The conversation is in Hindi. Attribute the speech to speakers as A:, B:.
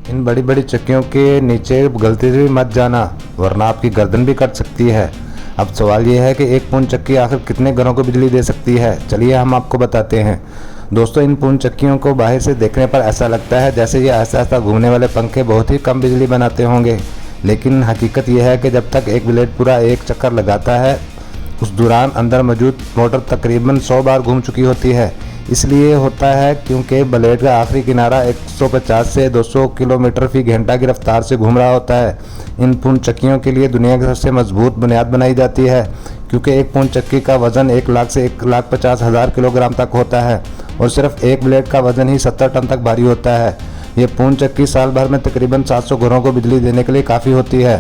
A: इन बड़ी बड़ी चक्कियों के नीचे गलती से भी मत जाना, वरना आपकी गर्दन भी कट सकती है। अब सवाल ये है कि एक पूर्ण चक्की आखिर कितने घरों को बिजली दे सकती है। चलिए हम आपको बताते हैं। दोस्तों, इन पूर्ण चक्कियों को बाहर से देखने पर ऐसा लगता है जैसे ये ऐसा ऐसा घूमने वाले पंखे बहुत ही कम बिजली बनाते होंगे, लेकिन हकीकत यह है कि जब तक एक ब्लेड पूरा एक चक्कर लगाता है, उस दौरान अंदर मौजूद मोटर तकरीबन 100 बार घूम चुकी होती है। इसलिए होता है क्योंकि ब्लेड का आखिरी किनारा 150 से 200 किलोमीटर फी घंटा की रफ्तार से घूम रहा होता है। इन पूर्ण चक्कियों के लिए दुनिया की सबसे मजबूत बुनियाद बनाई जाती है, क्योंकि एक पूर्ण चक्की का वजन 1 लाख से 1,50,000 किलोग्राम तक होता है और सिर्फ एक ब्लेड का वजन ही 70 टन तक भारी होता है। ये पूर्ण चक्की साल भर में तकरीबन 700 घरों को बिजली देने के लिए काफ़ी होती है।